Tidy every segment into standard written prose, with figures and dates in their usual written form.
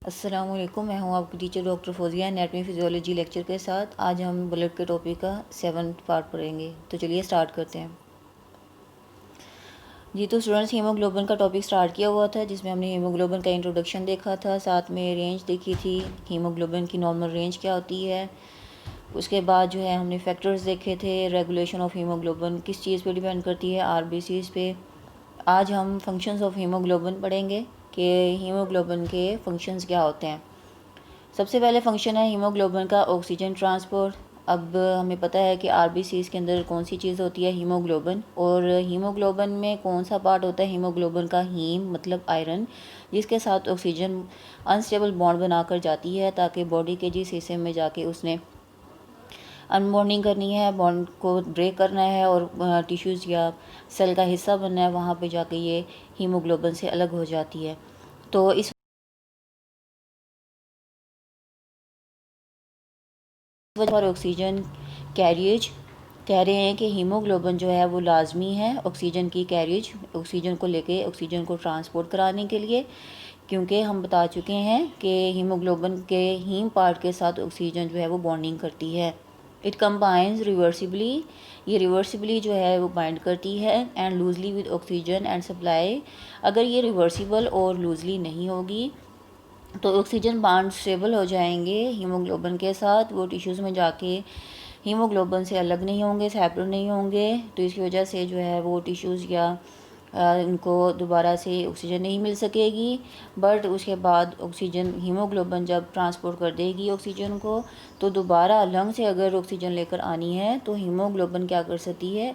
अस्सलाम वालेकुम, मैं हूँ आपकी teacher doctor Fauzia anatomy physiology lecture के साथ। आज हम ब्लड के टॉपिक का 7th पार्ट पढ़ेंगे। तो चलिए स्टार्ट करते हैं जी। तो स्टूडेंट्स, हीमोग्लोबिन का टॉपिक स्टार्ट किया हुआ था जिसमें हमने हीमोग्लोबिन का इंट्रोडक्शन देखा था, साथ में रेंज देखी थी, हीमोग्लोबिन की नॉर्मल रेंज क्या होती है। उसके बाद जो है हमने फैक्टर्स देखे थे। रेगुलेशन ऑफ हीमोग्लोबिन किस चीज़ पे डिपेंड करती है? आरबीसीज़ पे। आज हम फंक्शंस ऑफ हीमोग्लोबिन पढ़ेंगे कि हीमोग्लोबिन के फंक्शंस क्या होते हैं। सबसे पहले फंक्शन है हीमोग्लोबिन का ऑक्सीजन ट्रांसपोर्ट। अब हमें पता है कि आरबीसीज़ के अंदर कौन सी चीज़ होती है? हीमोग्लोबिन। और हीमोग्लोबिन में कौन सा पार्ट होता है हीमोग्लोबिन का? हीम मतलब आयरन, जिसके साथ ऑक्सीजन अनस्टेबल बॉन्ड बनाकर जाती है ताकि बॉडी के जिस हिस्से में जाके उसने अनबॉन्डिंग करनी है, बॉन्ड को ब्रेक करना है और टिश्यूज़ या सेल का हिस्सा बनना है, वहाँ पे जाके ये हीमोग्लोबिन से अलग हो जाती है। तो इस वजह पर ऑक्सीजन कैरियज कह रहे हैं कि हीमोग्लोबिन जो है वो लाजमी है ऑक्सीजन की कैरियज, ऑक्सीजन को लेके ऑक्सीजन को ट्रांसपोर्ट कराने के लिए, क्योंकि हम बता चुके हैं कि हीमोग्लोबिन के हीम पार्ट के साथ ऑक्सीजन जो है वो बॉन्डिंग करती है। इट कंबाइंस रिवर्सिबली, ये रिवर्सिबली जो है वो बाइंड करती है and loosely with oxygen and supply. अगर ये रिवर्सिबल और लूजली नहीं होगी तो ऑक्सीजन बॉन्ड स्टेबल हो जाएंगे हीमोग्लोबिन के साथ, वो टिश्यूज़ में जाके हीमोग्लोबिन से अलग नहीं होंगे, सेपरेट नहीं होंगे। तो इसकी वजह से जो है वो टिश्यूज़ या इनको दोबारा से ऑक्सीजन नहीं मिल सकेगी। बट उसके बाद ऑक्सीजन हीमोग्लोबिन जब ट्रांसपोर्ट कर देगी ऑक्सीजन को, तो दोबारा लंग से अगर ऑक्सीजन लेकर आनी है तो हीमोग्लोबिन क्या कर सकती है?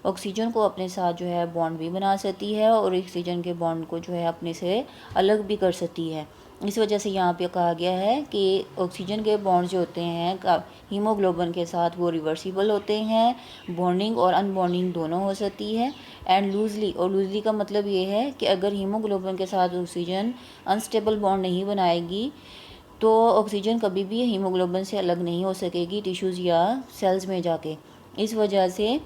ऑक्सीजन को अपने साथ जो है बॉन्ड भी बना सकती है और ऑक्सीजन के बॉन्ड को जो है अपने से अलग भी कर सकती है। इस वजह से यहाँ पे कहा गया है कि ऑक्सीजन के बॉन्ड जो होते हैं हीमोग्लोबिन के साथ वो रिवर्सिबल होते हैं, बॉन्डिंग और अनबॉन्डिंग दोनों हो सकती है। एंड लूजली, और लूजली का मतलब ये है कि अगर हीमोग्लोबिन के साथ ऑक्सीजन अनस्टेबल बॉन्ड नहीं बनाएगी तो ऑक्सीजन कभी भी हीमोग्लोबिन से अलग नहीं हो सकेगी टिश्यूज़ या सेल्स में जाके। इस वजह से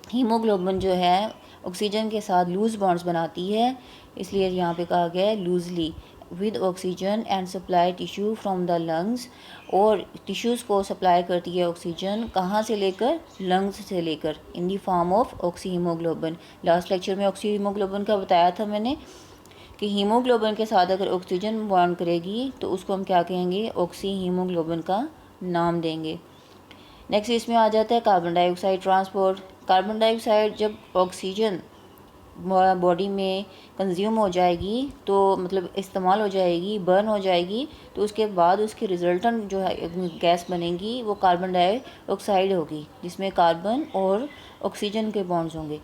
हीमोग्लोबिन जो है ऑक्सीजन के साथ लूज बॉन्ड्स बनाती है, इसलिए यहाँ पे कहा गया है loosely with oxygen and supply tissue from the lungs. और टिश्यूज़ को सप्लाई करती है ऑक्सीजन, कहाँ से लेकर? लंग्स से लेकर, in the form of oxyhaemoglobin. Last lecture में ऑक्सी हीमोग्लोबिन का बताया था मैंने कि हीमोग्लोबिन के साथ अगर ऑक्सीजन बॉन्ड करेगी तो उसको हम क्या कहेंगे? ऑक्सी हीमोग्लोबिन का नाम देंगे। नेक्स्ट इसमें आ जाता है carbon dioxide transport. Carbon dioxide जब ऑक्सीजन बॉडी में कंज्यूम हो जाएगी, तो मतलब इस्तेमाल हो जाएगी, बर्न हो जाएगी, तो उसके बाद उसकी रिजल्टेंट जो है गैस बनेगी वो कार्बन डाइऑक्साइड होगी, जिसमें कार्बन और ऑक्सीजन के बॉन्ड्स होंगे।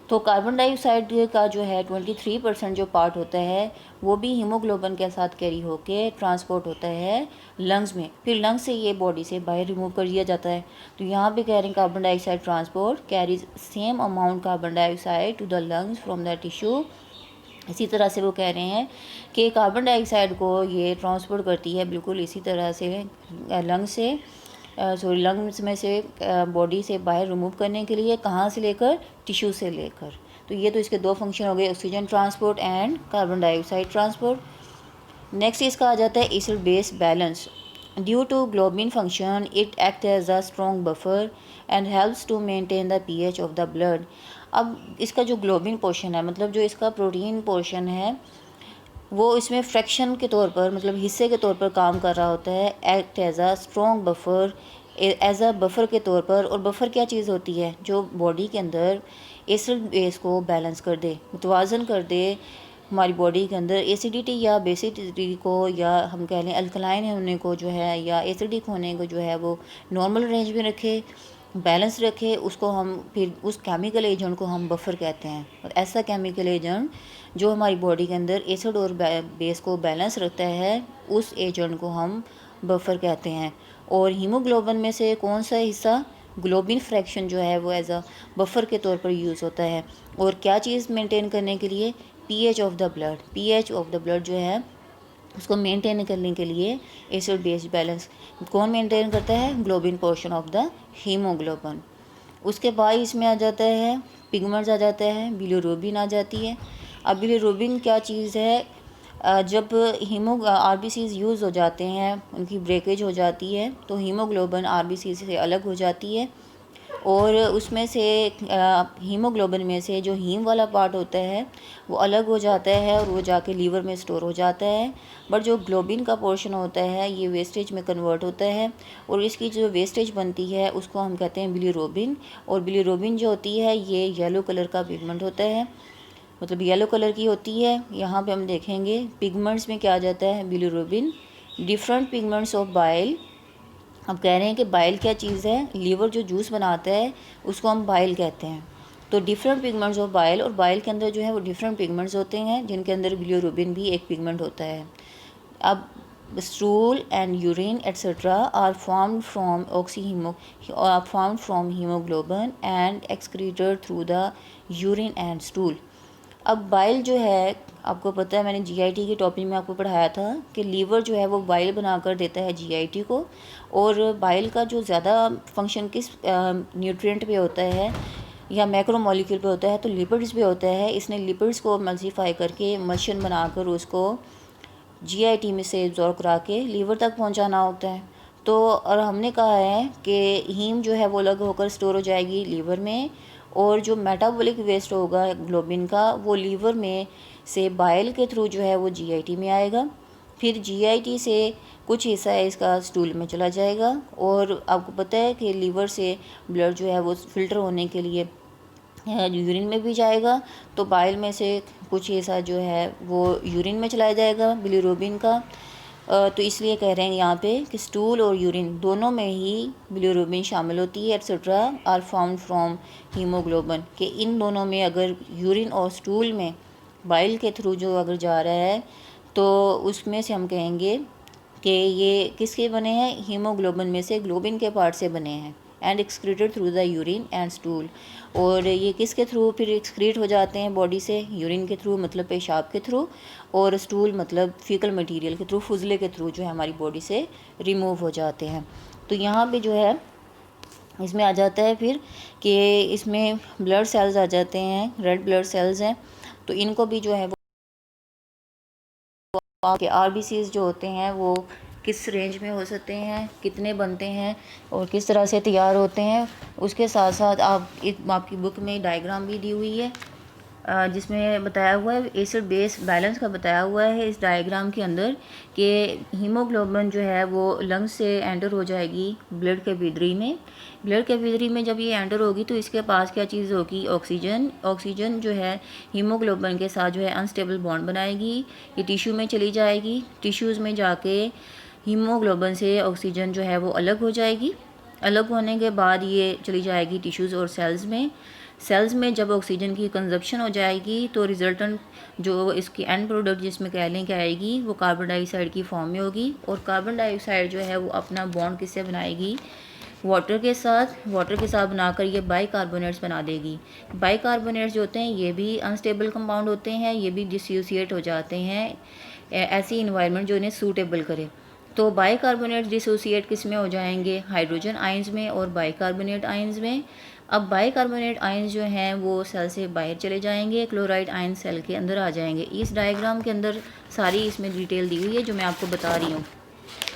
तो कार्बन डाइऑक्साइड का जो है 23% जो पार्ट होता है वो भी हीमोग्लोबिन के साथ कैरी होके ट्रांसपोर्ट होता है लंग्स में, फिर लंग्स से ये बॉडी से बाहर रिमूव कर दिया जाता है। तो यहाँ पे कह रहे हैं carbon dioxide transport carries same amount carbon dioxide to the lungs from the tissue. इसी तरह से वो कह रहे हैं कि कार्बन डाइऑक्साइड को ये ट्रांसपोर्ट करती है बिल्कुल इसी तरह से लंग से लंग्स में से बॉडी से बाहर रिमूव करने के लिए, कहाँ से लेकर? टिश्यू से लेकर। तो ये तो इसके दो फंक्शन हो गए, oxygen transport and carbon dioxide transport. Next इसका आ जाता है acid base balance. Due to globin function it act as a strong buffer and helps to maintain the pH of the blood. अब इसका जो ग्लोबिन पोर्शन है, मतलब जो इसका प्रोटीन पोर्शन है, वो इसमें फ्रैक्शन के तौर पर, मतलब हिस्से के तौर पर काम कर रहा होता है, act as a strong buffer, as a buffer के तौर पर। और बफर क्या चीज़ होती है? जो बॉडी के अंदर एसिड बेस को बैलेंस कर दे, मुतवाज़न कर दे, हमारी बॉडी के अंदर एसिडिटी या बेसिडिटी को, या हम कह लें अल्कलाइन होने को जो है, या एसिडिक होने को जो है वो नॉर्मल रेंज में रखे, बैलेंस रखे, उसको हम फिर उस केमिकल एजेंट को हम बफर कहते हैं। और ऐसा केमिकल एजेंट जो हमारी बॉडी के अंदर एसिड और बेस को बैलेंस रखता है, उस एजेंट को हम बफर कहते हैं। और हीमोग्लोबिन में से कौन सा हिस्सा? ग्लोबिन फ्रैक्शन जो है वो एज अ बफर के तौर पर यूज़ होता है। और क्या चीज़ मेंटेन करने के लिए? PH of the blood. PH of the blood जो है उसको मेंटेन करने के लिए एसिड बेस बैलेंस कौन मेंटेन करता है? Globin portion of the haemoglobin. उसके बाद इसमें आ जाता है पिगमेंट्स आ जाता है, बिलिरुबिन आ जाती है। अब बिलिरुबिन क्या चीज़ है? जब हीमो आरबीसीज यूज़ हो जाते हैं, उनकी ब्रेकेज हो जाती है, तो हीमोग्लोबिन आरबीसी से अलग हो जाती है और उसमें से हीमोग्लोबिन में से जो हीम वाला पार्ट होता है वो अलग हो जाता है और वो जाके लीवर में स्टोर हो जाता है। बट जो ग्लोबिन का पोर्शन होता है ये वेस्टेज में कन्वर्ट होता है और इसकी जो वेस्टेज बनती है उसको हम कहते हैं बिलीरुबिन। और बिलीरुबिन जो होती है ये येलो कलर का पिगमेंट होता है, मतलब येलो कलर की होती है। यहाँ पे हम देखेंगे पिगमेंट्स में क्या आ जाता है, bilirubin. Different pigments of bile, अब कह रहे हैं कि बाइल क्या चीज़ है, लीवर जो जूस बनाता है उसको हम बाइल कहते हैं। तो डिफरेंट पिगमेंट्स ऑफ बाइल, और बाइल के अंदर जो है वो डिफरेंट पिगमेंट्स होते हैं जिनके अंदर बिलीरुबिन भी एक पिगमेंट होता है। अब stool and urine etc. are formed from hemoglobin and excreted through the urine and stool। अब बाइल जो है, आपको पता है मैंने जीआईटी के टॉपिक में आपको पढ़ाया था कि लीवर जो है वो बाइल बनाकर देता है जीआईटी को। और बाइल का जो ज़्यादा फंक्शन किस न्यूट्रिएंट पे होता है या मैक्रो मॉलिक्यूल पे होता है, तो लिपिड्स पे होता है। इसने लिपिड्स को मल्सीफाई करके मल्शन बनाकर उसको जीआईटी में से एब्जॉर्ब करा के लीवर तक पहुंचाना होता है। तो और हमने कहा है कि हीम जो है वो अलग होकर स्टोर हो जाएगी लीवर में, और जो मेटाबॉलिक वेस्ट होगा ग्लोबिन का वो लीवर में से बाइल के थ्रू जो है वो जीआईटी में आएगा। फिर जीआईटी से कुछ हिस्सा है इसका स्टूल में चला जाएगा। और आपको पता है कि लीवर से ब्लड जो है वो फिल्टर होने के लिए यूरिन में भी जाएगा, तो बाइल में से कुछ हिस्सा जो है वो यूरिन में चलाया जाएगा बिलीरुबिन का। तो इसलिए कह रहे हैं यहाँ पे कि स्टूल और यूरिन दोनों में ही बिलीरुबिन शामिल होती है etcetera are found from haemoglobin, कि इन दोनों में अगर यूरिन और स्टूल में बाइल के थ्रू जो अगर जा रहा है तो उसमें से हम कहेंगे कि ये किसके बने हैं, हीमोग्लोबिन में से ग्लोबिन के पार्ट से बने हैं। And excreted through the urine and stool, और ये किसके थ्रू फिर एक्सक्रीट हो जाते हैं बॉडी से, यूरिन के थ्रू मतलब पेशाब के थ्रू, और स्टूल मतलब फीकल मटेरियल के थ्रू, फुजले के थ्रू जो है हमारी बॉडी से रिमूव हो जाते हैं। तो यहाँ पे जो है इसमें आ जाता है फिर कि इसमें ब्लड सेल्स आ जाते हैं, रेड ब्लड सेल्स हैं, तो इनको भी जो है वो के आरबीसीज जो होते हैं वो किस रेंज में हो सकते हैं, कितने बनते हैं और किस तरह से तैयार होते हैं। उसके साथ साथ आपकी बुक में डायग्राम भी दी हुई है जिसमें बताया हुआ है एसिड बेस बैलेंस का बताया हुआ है इस डायग्राम के अंदर कि हीमोग्लोबिन जो है वो लंग्स से एंटर हो जाएगी ब्लड के भीतरी में। ब्लड के भीतरी में जब ये एंटर होगी तो इसके पास क्या चीज़ होगी, ऑक्सीजन। ऑक्सीजन जो है हीमोग्लोबिन के साथ जो है अनस्टेबल बॉन्ड बनाएगी, ये टिश्यू में चली जाएगी। टिश्यूज़ में जाके हीमोग्लोबिन से ऑक्सीजन जो है वो अलग हो जाएगी। अलग होने के बाद ये चली जाएगी टिश्यूज़ और सेल्स में। सेल्स में जब ऑक्सीजन की कंजप्शन हो जाएगी तो रिजल्टेंट जो इसकी एंड प्रोडक्ट जिसमें कह लें क्या आएगी, वो कार्बन डाइऑक्साइड की फॉर्म में होगी। और कार्बन डाइऑक्साइड जो है वो अपना बॉन्ड किससे बनाएगी, वाटर के साथ। वाटर के साथ बनाकर ये बाइकार्बोनेट्स बना देगी। बाइकार्बोनेट्स जो होते हैं ये भी अनस्टेबल कंपाउंड होते हैं, ये भी डिसोसिएट हो जाते हैं ऐसी इन्वायरमेंट जो इन्हें सूटेबल करे। तो बाइकार्बोनेट डिसोसिएट किस में हो जाएंगे, हाइड्रोजन आयंस में और बाइकार्बोनेट आयंस में। अब बाइकार्बोनेट आयंस जो हैं वो सेल से बाहर चले जाएंगे, क्लोराइड आयंस सेल के अंदर आ जाएंगे। इस डायग्राम के अंदर सारी इसमें डिटेल दी हुई है जो मैं आपको बता रही हूँ।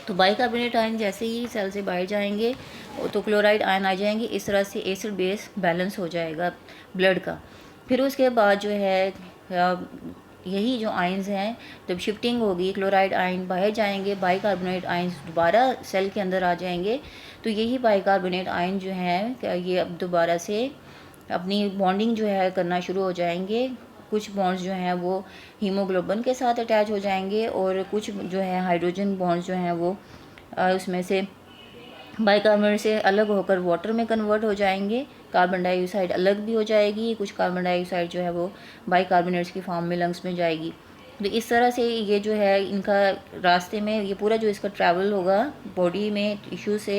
तो बाइकार्बोनेट आयन जैसे ही सेल से बाहर जाएंगे तो क्लोराइड आयन आ जाएंगे। इस तरह से एसिड बेस बैलेंस हो जाएगा ब्लड का। फिर उसके बाद जो है यही जो आयंस हैं जब शिफ्टिंग होगी, क्लोराइड आयन बाहर जाएंगे, बाइकार्बोनेट आयंस दोबारा सेल के अंदर आ जाएंगे। तो यही बाइकार्बोनेट आयन जो हैं ये अब दोबारा से अपनी बॉन्डिंग जो है करना शुरू हो जाएंगे। कुछ बॉन्ड्स जो हैं वो हीमोग्लोबिन के साथ अटैच हो जाएंगे और कुछ जो है हाइड्रोजन बॉन्ड्स जो हैं वो उसमें से बाइकार्बोनेट से अलग होकर वाटर में कन्वर्ट हो जाएंगे। कार्बन डाइऑक्साइड अलग भी हो जाएगी, कुछ कार्बन डाइऑक्साइड जो है वो बाइकार्बोनेट्स की फॉर्म में लंग्स में जाएगी। तो इस तरह से ये जो है इनका रास्ते में ये पूरा जो इसका ट्रैवल होगा बॉडी में टिश्यू से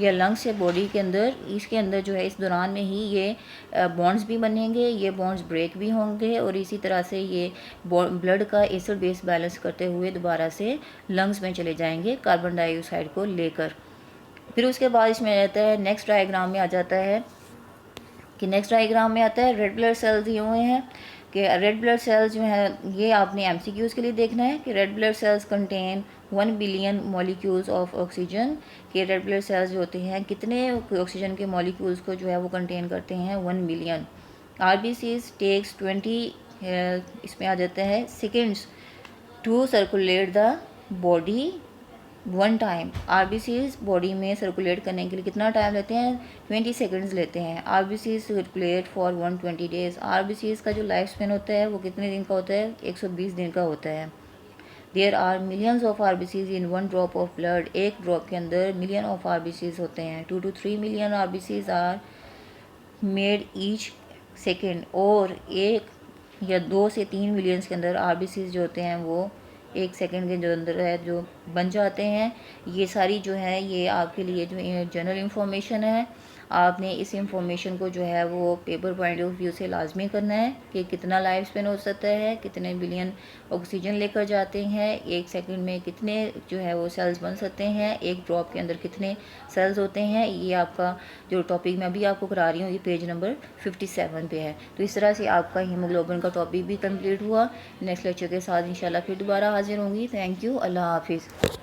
या लंग्स से बॉडी के अंदर, इसके अंदर जो है इस दौरान में ही ये बॉन्ड्स भी बनेंगे, ये बॉन्ड्स ब्रेक भी होंगे और इसी तरह से ये ब्लड का एसिड बेस बैलेंस करते हुए दोबारा से लंग्स में चले जाएंगे कार्बन डाइऑक्साइड को लेकर। फिर उसके बाद इसमें आता है नेक्स्ट डायग्राम में आ जाता है कि नेक्स्ट डायग्राम में आता है रेड ब्लड सेल्स दिए हुए हैं। कि रेड ब्लड सेल्स जो हैं ये आपने एमसीक्यूज़ के लिए देखना है कि red blood cells contain 1 billion molecules of oxygen, कि रेड ब्लड सेल्स जो होते हैं कितने ऑक्सीजन के मॉलिक्यूल्स को जो है वो कंटेन करते हैं 1 बिलियन। आरबीसीज टेक्स 20 इसमें आ जाता है seconds to circulate the body one time. RBCs body में सर्कुलेट करने के लिए कितना टाइम लेते हैं 20 सेकेंड्स लेते हैं। RBCs circulate for 120 days. RBCs का जो लाइफ स्पेन होता है वो कितने दिन का होता है 120 दिन का होता है। There are millions of RBCs in 1 drop of blood. एक ड्रॉप के अंदर मिलियन ऑफ आरबीसीज होते हैं। 2 to 3 million RBCs are made each second. और 1 या 2 से 3 मिलियंस के अंदर आरबीसीज जो होते हैं वो 1 सेकेंड के जो अंदर है जो बन जाते हैं। ये सारी जो है ये आपके लिए जो जनरल इंफॉर्मेशन है। आपने इस इंफॉर्मेशन को जो है वो पेपर पॉइंट ऑफ व्यू से लाजमी करना है कि कितना लाइफ स्पेन हो सकता है, कितने बिलियन ऑक्सीजन लेकर जाते हैं, 1 सेकंड में कितने जो है वो सेल्स बन सकते हैं, एक ड्रॉप के अंदर कितने सेल्स होते हैं। ये आपका जो टॉपिक मैं अभी आपको करा रही हूँ ये पेज नंबर 57 पे है। तो इस तरह से आपका हीमोग्लोबिन का टॉपिक भी कंप्लीट हुआ। नेक्स्ट लेक्चर के साथ इंशाल्लाह फिर दोबारा हाजिर होंगी। Thank you. अल्लाह हाफिज़।